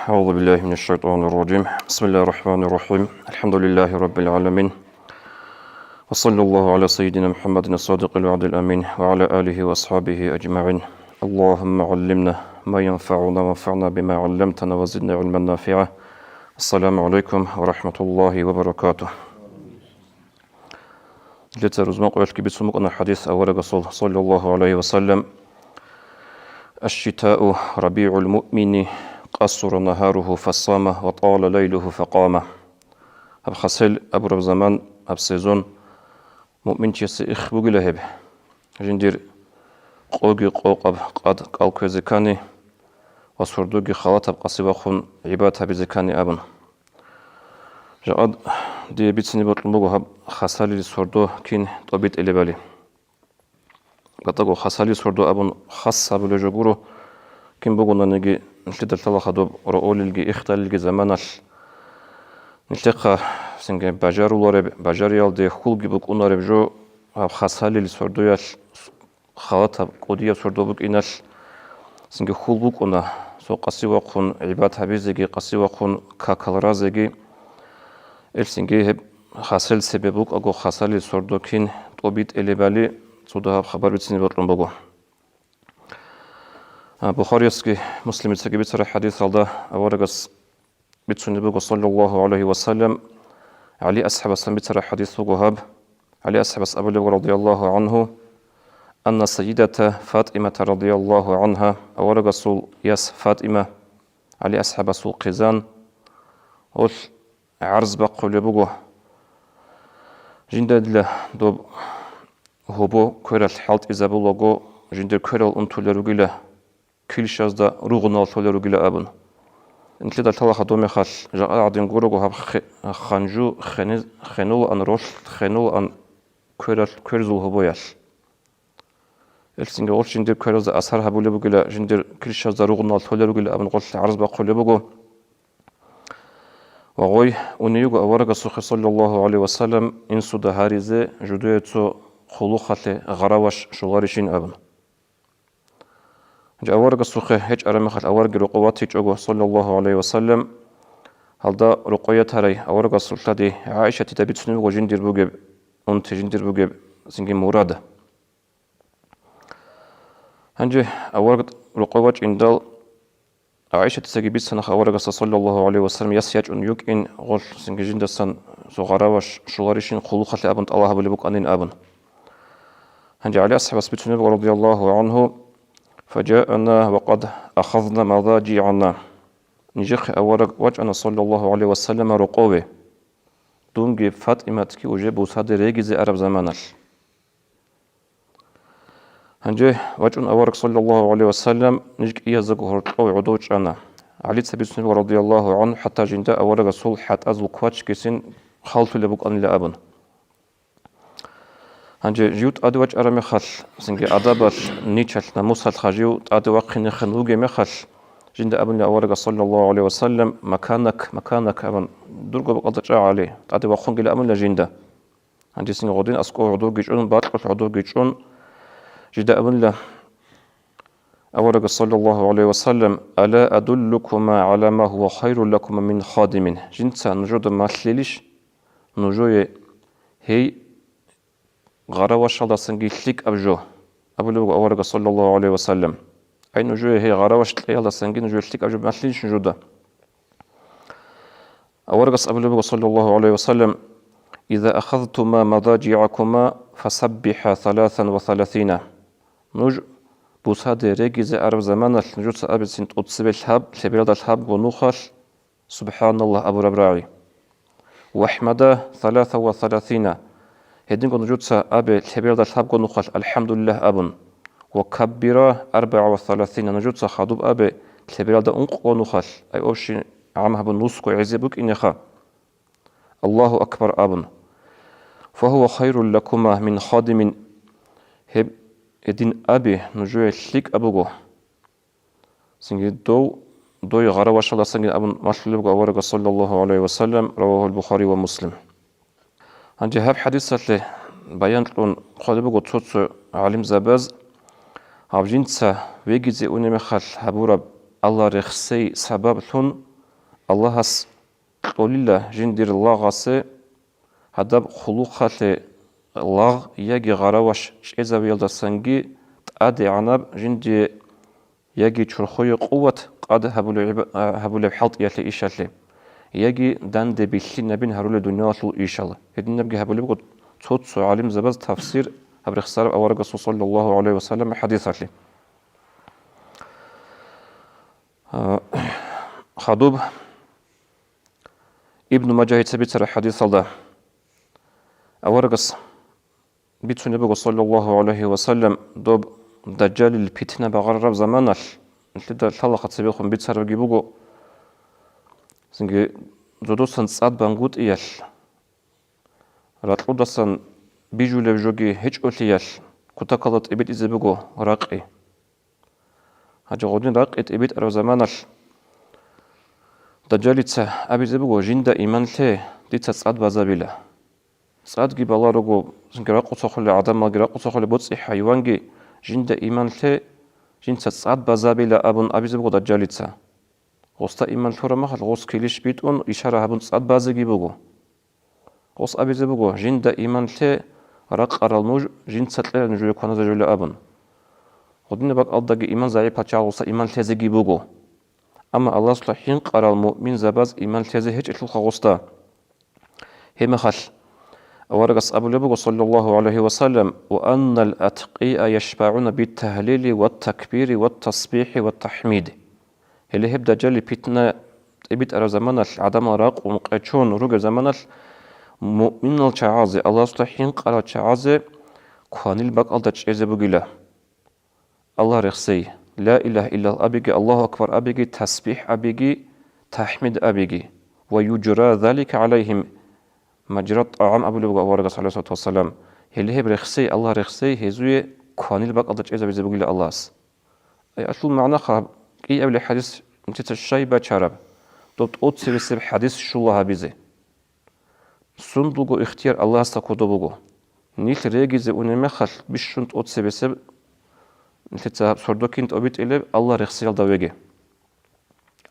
أعوذ بالله من الشيطان الرجيم بسم الله الرحمن الرحيم الحمد لله رب العالمين وصلى الله على سيدنا محمد الصادق الوعد الأمين وعلى آله وأصحابه أجمعين اللهم علمنا ما ينفعنا وانفعنا بما علمتنا وزدنا علما نافعا السلام عليكم ورحمة الله وبركاته. Длится размок уэльки битсумук на хадис авара Расул саллаллаху алейхи вассалям الشتاء ربيع المؤمن قصر نهاره فصام وطال ليله فقام. أب خسل أبرب زمان أب سيزون مؤمن تيسي إخبوغ لهب جندير قوغي قوق أب قد قالكو زكاني وصردوغي خالات أب قصيبا خون عبادها بزكاني أبن جاد دي بيتسني بطلموغو هب خسالي صردو كين طبيت إلي بطاقو خسالي صردو أبن خاصة بلجوغورو كين بوغونا نيجي نتلقى الثلاثة دوب رؤول الجي إختال الجي زمانال نتلقى سنجي بجارو لارب بجاريال دي خول جيبوك أونارب جو هب خسالي لصردويال خالات هب قودية صردو بوك إنال سنجي خول بوك أونا سو قصي وقون عباد حبيزيجي قصي وقون كاكالرازيجي السنجي هب خسال سببوك أغو خسالي صردو كين طوبيت إلي بالي سودا خبر بتسني بطلون بوغو بخاريسكي مسلم تسكي بيتر حديث الله أورغس بتسني بوغو صلى الله عليه وسلم علي أصحاب بيتر حديث بوغو علي أصحاب أبو رضي الله عنه أن سيدة فاطمة رضي الله عنها أورغس ياس فاطمة علي أصحاب قزان وش عرض بقول بوغو جندد دوب هوبو كورال حالت إزابولوغو جندر كورال أنتولروغيلا كيلشازدا روغنال تولروغيلا أبن انتلي دالتالا دومي خال جاء عدين غوروغو هاب خانجو خنول أن روش خنول أن كورزول هوبويال السنجا غوش جندر كورال أسهر هابولوغيلا جندر كيلشازدا روغنال تولروغيلا أبن غوش عرض بقولوغو وغوي ونيوغو أورغا سوخي صلى الله عليه وسلم إنسو دهاريزي جدويتو خلوخة غراوش شغارشين أبن جاء أورغ السوخي هيج أرمخ الأورغ رقوات هيج صلى الله عليه وسلم هل دا رقويات هري أورغ السلطة عائشة تبيت سنو وجندر بوغب أنت جندر بوغب سنجي مرادة هنجي أورغ رقوات إندال عائشة تسجي بيت سنخ أورغ صلى الله عليه وسلم يسيج أن يوك إن غل سنجي جندر سن سو غراوش شغارشين خلوخة أبن الله بلبوك أنين أبن هنجي علي أصحاب سبيت النبي رضي الله عنه فجاءنا وقد أخذنا مضاجعنا نجيخ أورق وجهنا صلى الله عليه وسلم رقوه دونجي فاطمة كي أجيب وصاد ريجز عرب زمانال هنجي وجهنا أورق صلى الله عليه وسلم نجيك إيا زقه رقوه عدوش أنا علي سبيت النبي رضي الله عنه حتى جندا أورق صلحة أزل كواتش كيسين خالف لبوك أن لأبن هنجي جيوت أدواج أرمي خال سنجي أدابر نيتشل نموسال خاجيو أدواقين خنوجي مخال جند أبن أورغ صلى الله عليه وسلم مكانك أبن درجة بقدر عليه أدواقون جل أمن لجندا هنجي سنجي غودين أسكو عدو جيجون بارك عدو جيجون جند أبن لا أورغ صلى الله عليه وسلم ألا أدلكما على ما هو خير لكم من خادم جنسا نجود ما تليش نجوي هي غراوش الله سنجي ليك أبجو أبلغ أورغ صلى الله عليه وسلم أي نجوي هي غراوش الله سنجي نجوي ليك أبجو مثليش نجودا أورغ أبلغ صلى الله عليه وسلم إذا أخذتما مضاجعكما فسبح 33 نج بوساد رجز عرب زمان نجود سأبد سنت أتصبح الحب لبلاد الحب ونخل سبحان الله أبو ربراعي وأحمد 33 هدين كون جوتسا أبي الحبيرة الحب كون نخال الحمد لله أبن وكبرة 34 نجوتسا خادوب أبي الحبيرة أنق كون نخال أي أوشي عمها بنوسكو عزيبك إنخا الله أكبر أبن فهو خير لكما من خادم هب هدين أبي نجوي ليك أبوغو سنجي دو يغرواش الله سنجي أبن مشلوب أورغ صلى الله عليه وسلم رواه البخاري ومسلم هنجي هاب حديثة لي بيان لون قلبه توت عالم زباز هاب جنسا ويجي أوني مخال هبورب الله رخصي سبب لون Allah'as qolilla jindir lağası hadab xuluqale lağ yagi garavaş çezavilda sangi adi anab jindi yagi çurxuyu quvat qad habul halt yali işali yagi dan de billi nabin harul dunyatul inşallah hedin nabgi habul bu tot su alim zabaz tafsir habr khsar awraq sallallahu aleyhi ve sellem hadisatli Xadub İbn Majah tabitara hadis alda awraq bitune bu sallallahu aleyhi ve sellem dob dajjalil fitne bagarrab zamanal lida talaqat sabiqum bitsar gibugo singe zodosan tsad bangut iyal ratludasan bijulev jogi hiç ötliyal kutakalat ibit izebugo raqi haja godin raqit ibit ar zamanal dajjalitsa abizebugo jinda imanle ditsa tsad bazabila tsad gibala rogo singe raqutsakhule adamma raqutsakhule botsi hayvangi jinda imanle jinsa tsad bazabila abun abizebugo dajjalitsa Osta iman toramahal os kilish bit on ishara habun tsad baze gibugo os abizebugo jinda imanle raq aralnuj jin tsatler nujue konaza jule abun Odine bak aldagi iman zayıf paça olsa iman teze gibugo ama Allah sulahin qaral mu'min zabaz iman teze hiç etlu khagosta hemahal Awargas Abu Lebugo sallallahu aleyhi ve sellem ve annal atqiya yeşba'una bit tahlili ve takbiri ve tasbihi ve tahmidi Hele hep dajjali fitne ibit ara zamanal adama raq unqachon ruga zamanal mu'minal çaazi Allah sulahin qara çaazi khanil bak alda çeze bugila Allah rexsey la ilahe illallah abigi Allahu akbar abigi tasbih abigi tahmid abigi ve yujra zalika aleyhim majrat ta'am Abu Lebugo awraq sallallahu aleyhi ve sellem hele hep rexsey Allah rexsey hezuye khanil bak alda çeze bize bugila Allahs ay asul ma'na khab İyi evli hadis mtitashayba çarab. Dot ot sevesib hadis şullaha bize. Sundugu ihtiyar Allah hasta kodobugu. Nil regize uneme khal bişunt ot sevesib mtita sordokint obit ele Allah rexsiyal da vege.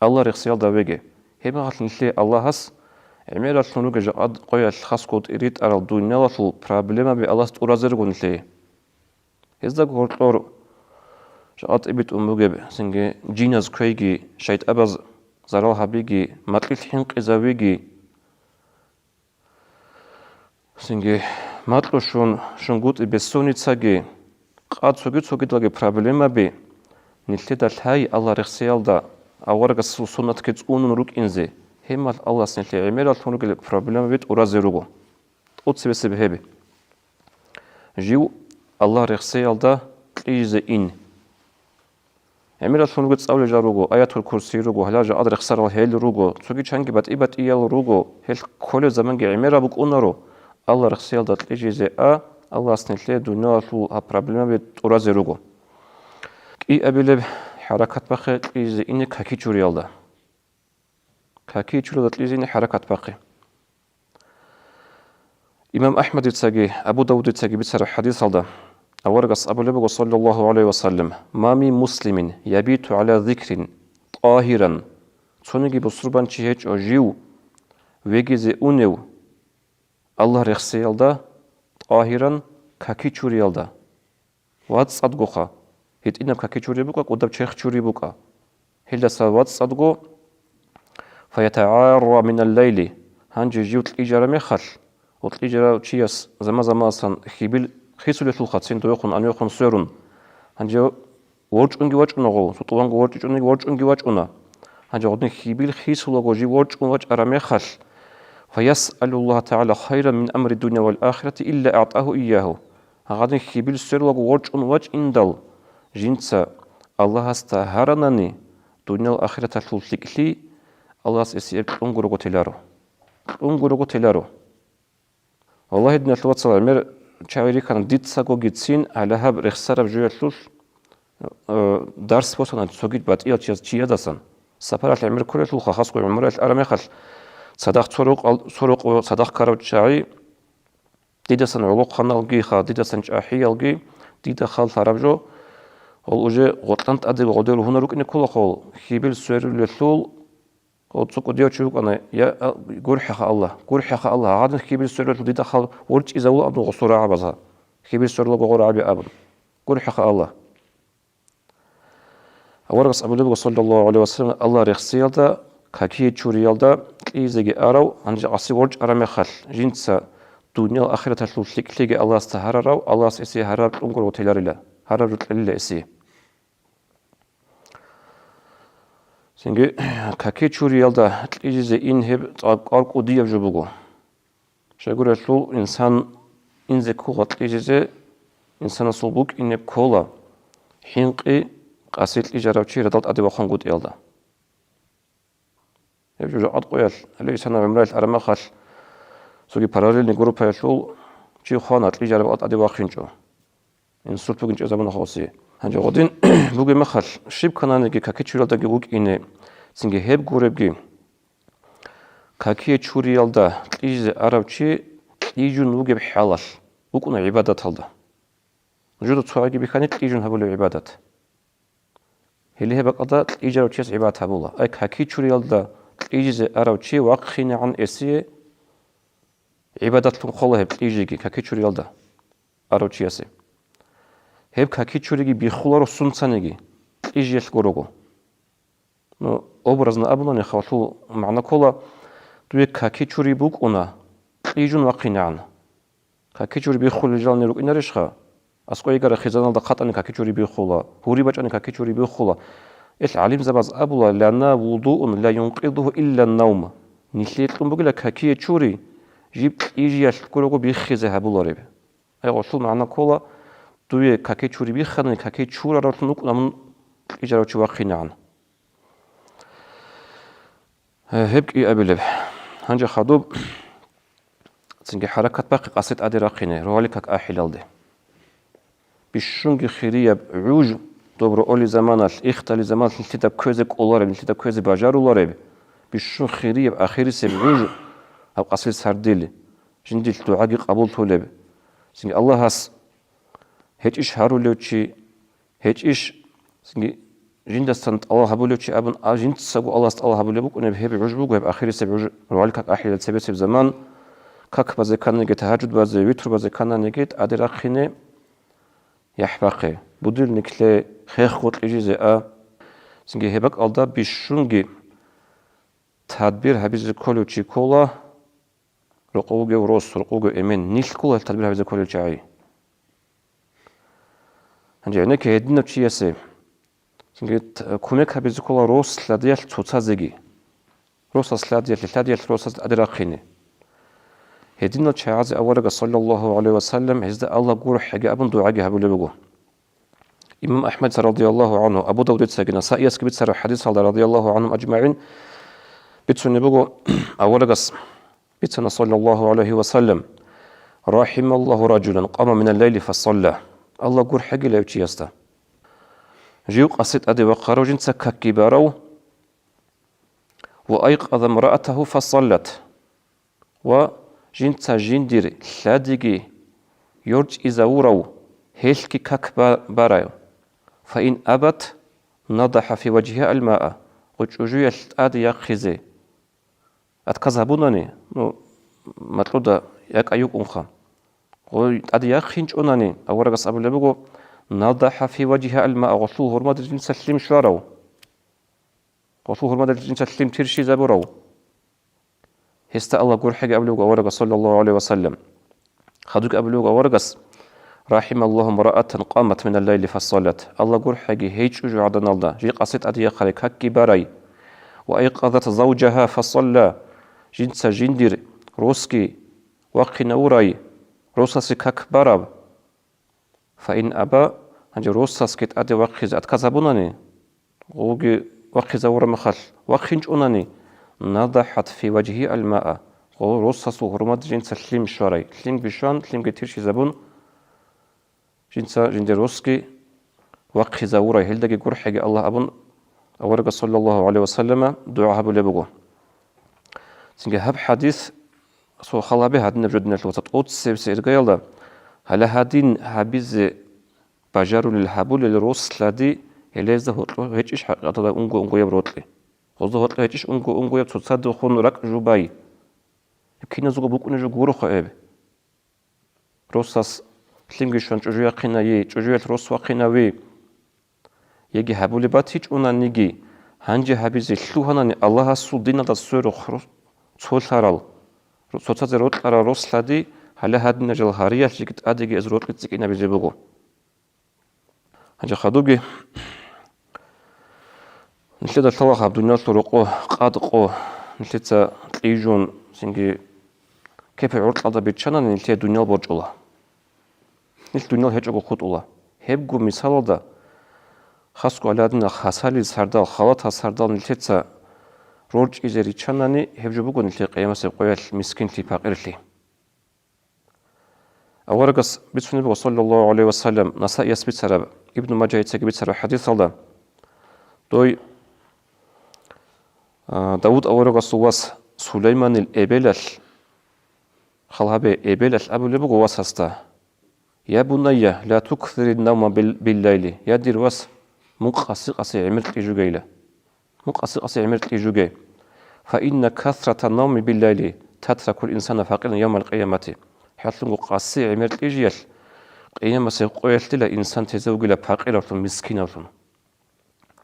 Allah rexsiyal da vege. Hema khal nil Allah has emel sunuga jad qoyal khas kod irit aral dunyalı problema bi Allah urazer gunle. Hezda gortor Şaat ibit umugeb singe jinaz kregi şayt abaz zaral habigi matlit hinq izavigi singe matlo şun gut ibesonitsage qat sogit problema be nilte dal hay Allah rexsiyalda awarga sunnat ke unun ruk inze hemal Allah sinle emel altunugel problema bit urazerugo ot sebese behebi jiu Allah rexsiyalda qize in Emir al-Sunugu tsavleja rugo, ayatul kursi rugo, halaja adrek saral hel rugo, tsugi changi bat iyal rugo, hel kole zamangi emira buk unaro, Allah rexsiyal dat lejize a, Allah snitle dunyalu ha problema bit uraze rugo. Ki abile harakat bakhe lejize ini kaki çuriyalda. Kaki çuriyalda lejize ini harakat bakhe. İmam Ahmed itsagi, Abu Dawud itsagi bitsara hadis alda. Awargas Abu Lebugo sallallahu aleyhi ve sellem ma min muslimin yabitu ala zikrin tahiran sonu gibi surbançı hiç o jiv vegize unev Allah rexsiyalda tahiran kaki çuriyalda vat sadgoqa hit inam kaki çuri buqa qodab çex çuri buqa hilla savat sadgo fayata'arra min al-layli hanji jiv ijara mekhal ot ijara çiyas zamasan khibil Xisuletul xatsin doyqun an yoqun sörun. Hanje worçungi waçunogo, sutuwango worçungi waçuna. Hanje odin xibil xisulogo ji worçun waç arame khal. Fayas'alullah ta'ala khayran min amri dunya wal akhirati illa a'tahu iyyahu. Hagadin xibil sörlogo worçun waç indal. Jinsa Allah hasta haranani dunya wal akhirata tullikli Allah esiyep ungurugo telaro. Ungurugo telaro. Wallahi idna twatsala mer Çaverikan ditsago gitsin alahab rexsarab juyatluş ders bosan sogit bat ilçiyaz çiyadasan saparat emir kuretul khas ko umrat aramekhal sadaq soruq sadaq karavçai didasan uluq khanalgi kha didasan ahiyalgi dida khal tarabjo ol uje gotlant adi godel hunaruk ne kulaqol hibil sörülül قلت ديو تشوك أنا يا قرحة الله قرحة الله عادن كبير سر الدي دخل ورج إذا ولا أبن غصورة عبزها كبير سر الله بغور عبي أبن قرحة الله ورقص أبو لبغ صلى الله عليه وسلم الله رخصيال دا كاكي تشوريال دا إيزاقي أراو عندي عصي ورج أرامي خل جنسا دنيا الآخرة تلو لكي الله استهرارو الله سيسي هرار أنقر وتيلار الله هرار الله إسي سنجي كاكي تشوريال دا إيزي إنهب أرق وديب جبوغو شاقول أتلو إنسان إنزي كوغا إيزي إنسان صلبوك إنب كولا حينقي قاسيت لي جربتشي ردلت أدي وخان قد يلدا يبجو جاء قويل هلو يسانا عمرال أرما خال سوكي باراليل نقروبا يشول جي خوانات لي جربت أدي وخين جو إنسول بوغن جو زمان خوصي هنجو غدين بوغي مخال شيب كانانيكي كاكي تشوريال دا جيوك إني سنجي هيب قوريبجي كاكي تشوريال دا إيزي أرابتشي إيجون وغي بحالال وكونا عبادات هلدا جودو تسواغي بخاني إيجون هبولو عبادات هلي هبك أدا إيجارو تشيس عبادة هبولا أي كاكي تشوريال دا إيجي أراو تشي واقخيني عن إسي عبادة خلا هب إيجيكي كاكي تشوريال دا أراو تشيسي هب كاكي تشوريجي بيخولارو سنسانيجي إيجي يشكوروغو نو أبرزنا أبناني خواتو معنا كولا دوي كاكي تشوري بوك أنا إيجون واقخيني عن كاكي تشوري بيخول الجال نيروك إنا ريشخا أسقو يقرأ خزانة دقات أني كاكي تشوري بيخولا هوري باج أني كاكي تشوري بيخولا العليم زباز أبولا لنا وضوء لا ينقضه إلا النوم نسيت لهم بقول كاكي تشوري جيب إيجي يشكوروغو بيخزه هبولا ريب أي غشول معنا كولا دوي كاكي تشوري بيخاني كاكي تشورا راتنوك نمن إيجارو تشواقيني عن هبك إي أبلب هنجا خادوب تنجي حركة باقي قاسيت أدي راقيني روالي كاك آحيلال دي بشونجي خيرية عوج добро оли заманал ихтали заманал нилтида көзек олареб нилтида көзе бажар олареб бишун хириеб ахири себ уж аб қасил сардили жиндил дуаги қабул толеб синги Аллах ас хеч иш харулевчи хеч иш синги жиндастан Аллах хабулевчи абын а жиндсагу Аллах Аллах хабулебук унеб хеб уж буг хеб ахири себ уж руал как ахилет себ себ заман как базе каннеге тахаджуд базе витр базе каннеге адирахине يحبقي بدل نكلي خيخ قط إجزاء سنجي هبك ألدا بشونجي تدبير هبيز كولو تشي كولا رقوقي وروس رقوقي إمين نيل كولا تدبير هبيز كولو تشاي هنجي هناك هدينا تشي يسي سنجي كونك هبيز كولا روس لديال توتازيجي روس لديال روس أدراقيني هدينا تشاعز أولك صلى الله عليه وسلم هزدا الله قول حاجة أبن دعاء هبول بقول إمام أحمد رضي الله عنه أبو داود ساقنا سائيس كبيت سر حديث رضي الله عنهم أجمعين بتسني بقول أولك بتسنى صلى الله عليه وسلم رحم الله رجلا قام من الليل فصلى الله قول حاجة لا يتشيستا جيوق أسيت أدي وقارو جنسا ككبارو وأيقظ امرأته فصلت جنسا جندير لاديجي يرج إزاورو هيلكي كاك بارايو فإن أبت نضح في وجهها الماء وجوجو أدي يخزي أتكذبونني مطلودا يك أيوك أنخا أدي يخينج أناني أورغس أبو لبغو نضح في وجهها الماء غصوه هرماد جنسا سليم شوارو غصوه هرماد جنسا سليم ترشي زابورو هستا الله قول حاجة أبلوغ ورقة صلى الله عليه وسلم خدوك أبلوغ ورقة رحم الله امرأة قامت من الليل فصلت الله قول حاجة هيج أجو عدنا الله جي قصيت أدي خليك هكي باراي وأيقظت زوجها فصلى جنسا جندير روسكي وقي نوراي روساسي كاك باراب فإن أبا هنجي روساسكيت أدي وقي زاد كذبوناني وقي وقي زورا مخال وقينج أناني نضحت في وجهه الماء روساس وهرمات جنسا سليم شواري سليم بشان سليم كتيرشي زبون جنسا جندروسكي وقي زوري هلدقي قور حاجة الله أبن أورق صلى الله عليه وسلم دعاء هبو لبقو سنجي هب حديث سو خلابي هادين بجدنا الوسط أوت سير قيلا هلا هادين هابيز بجارو للهابو للروس لدي هليزه هيج إيش حقا أنقو يبروتلي غزو هات لهيش أنجو يبصد صدق خون رك جوباي يمكن زوجو بكون جو جورو خائب روساس تلمجيشون جوجيا قنا جوجيا روس وقنا وي يجي هبولي باتيج أنا نيجي هنجي هبيزي شلوهنا الله سودينا دا سورو خروس تولارال روساتز روتلارا روسلادي هلا هاد نجل هاريا شيكت أديجي إزروت كتسكينا بيجيبوغو هنجي خدوجي نشيد الطواق عبد الناس طرقو قادقو نشيد تليجون سنجي كيف عرض هذا بيتشانا نشيد الدنيا برج الله نشيد الدنيا هيجو خود الله هبقو مثال ده خاصكو على أدنى خاسالي سردال خالاتها سردال نشيد روج إزري تشاناني هبجو بقو نشيد قيامة سيقوية المسكين تي باقير لي أورقس بسم الله صلى الله عليه وسلم نساء يسبت سرب ابن ماجه يتسجبت سرب حديث الله دوي داود أورغس واس سليمان الإبلال خلها إبلال أبو لبغ واسستا يا بني لا تكثر النوم بالليل يا دير واس مقاسي عمرت جوجيلا مقاسي عمرت جوجي فإن كثرة النوم بالليل تترك الإنسان فقيرا يوم القيامة حتى مقاسي عمرت جيل قيامة سيقويل تلا إنسان تزوج لا فقير مسكين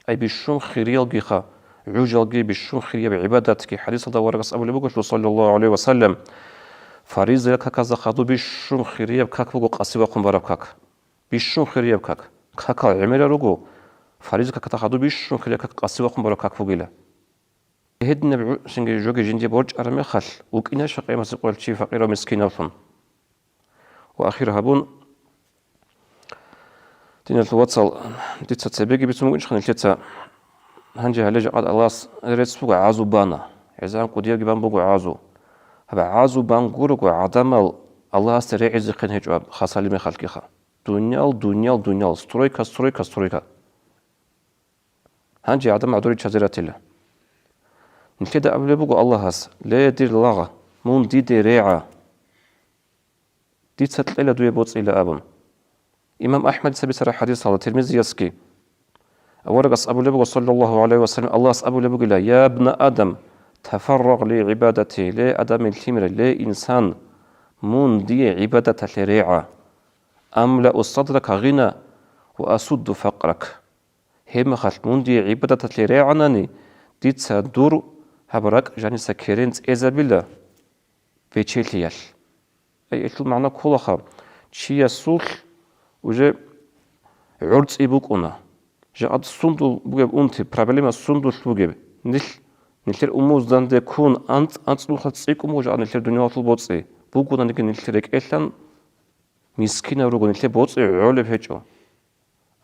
أي بشون خيريال جيخا عجل جي بشون خيريا بعبادتك حديث الله ورقص أبو لبوكش صلى الله عليه وسلم فريز لك كذا خدو بشون خيريا بكاك بقو قاسي وقم بربكاك بشون خيريا بكاك كاكا عمير رجو فريز لك كذا خدو بشون خيريا كاك قاسي وقم بربكاك فوقيلا هيد نبع سنجي جوجي جندي برج أرمي خل وكنا شقي مسقول شي فقير ومسكين أصلا وأخيرا هبون دين الواتسال ديت تسبيجي بتسمعون شخن الكتا هنجي هلجا قد الله ريتس بوغا عازو بانا عزام قدير جبان بوغا عازو هبا عازو بان غورغو عدمال الله سريع زقن هجواب خاصالي من خلقيخا دنيال سترويكا هنجي عدم عدوري تشازيرات الله نتيدا قبل بوغا الله هاس لا يدير لغا مون دي ريعا دي تسطل دوي بوص الى ابن إمام أحمد سبي سر حديث هذا ترمذي يسكي أورقص أبو لبغ صلى الله عليه وسلم الله أبو لبغ لا يا ابن آدم تفرغ لعبادتي لا أدم التمر لا إنسان من دي عبادة لريعة أملأ صدرك غنى وأسد فقرك هم خلت من دي عبادة لريعة ناني دي تصدر هبرك جاني سكرينت إزابيلا بيتشيليال أي إتل معنى كلها شيء سول وجه عرض إبوكونا جاء الصندوق بوجب أنت проблема الصندوق بوجب نلتر أموز دان دكون أنت نخلص سيكم وجاء نلتر دنيا طلبوتسي بوجونا نيجي نلترك إلان مسكينة ورجو نلتر بوتسي علب هجو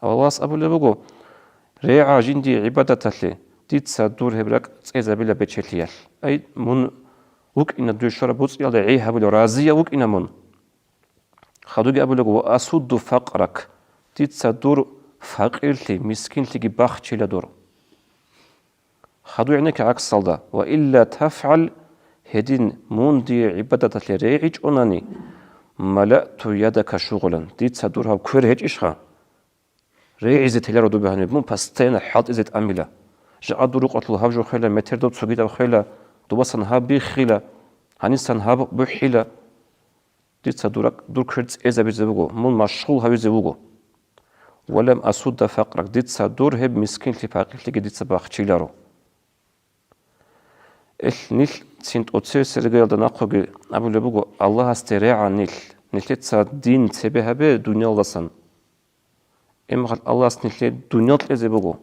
الله أبو لبوجو ريعة جندي عبادة لي ديت سادور هبرك إزابيلا بتشليال أي من وك إن الدشارة بوتسي على عيها بالرازية وك إن من خدوجي أبو لغو أسود فقرك تتصدر فقير لي مسكين لي باخ دور خدو يعني كعكس صلدا وإلا تفعل هدين موندي عبادة لريعج أناني ملأت يدك شغلا تتصدرها بكور هيج إشخا ريعزة تلارو دو بهاني مون باستين حاط إزت أميلا جاء دروق أطلو هاجو خيلا متر دو تسوغيدا خيلا دوباسن هابي خيلا هنسان هاب بحيلا ديت دورك دور كرت إذا بيزوجو من مشغول هبي زوجو ولم أسود فقرك ديت دور هب مسكين لفقير لقي ديت باختيلارو نيل سنت أتسير سرقة دناقوجي أبو لبوجو الله استريع نيل تسا دين تبه به دنيا لسان إما الله سنيل دنيا تلزبوجو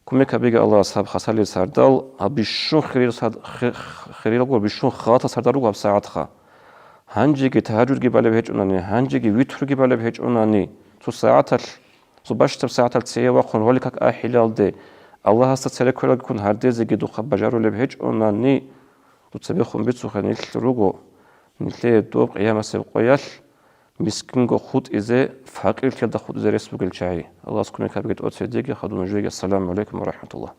كم كبيجا الله أصحاب خسالي سردال بيشون خير بيشون خاطر سردالو هب ساعتها هنجيكي تهاجركي بالي بهج أناني هنجيكي ويتركي بالي بهج أناني تو ساعتل تو باشتر ساعتل تسيه وقن ولكك أحلال دي الله هستسلك كل يكون هرديزي دو خب بجارو لبهج أناني تو تبيخون بيتسو خنيل روغو نتلي دوب قيامة سبقويال مسكينغو خود إزي فقير كده خود إزي رسبوك الشاعي الله سكوني كابقيت أوتسي ديكي خدون جوية السلام عليكم ورحمة الله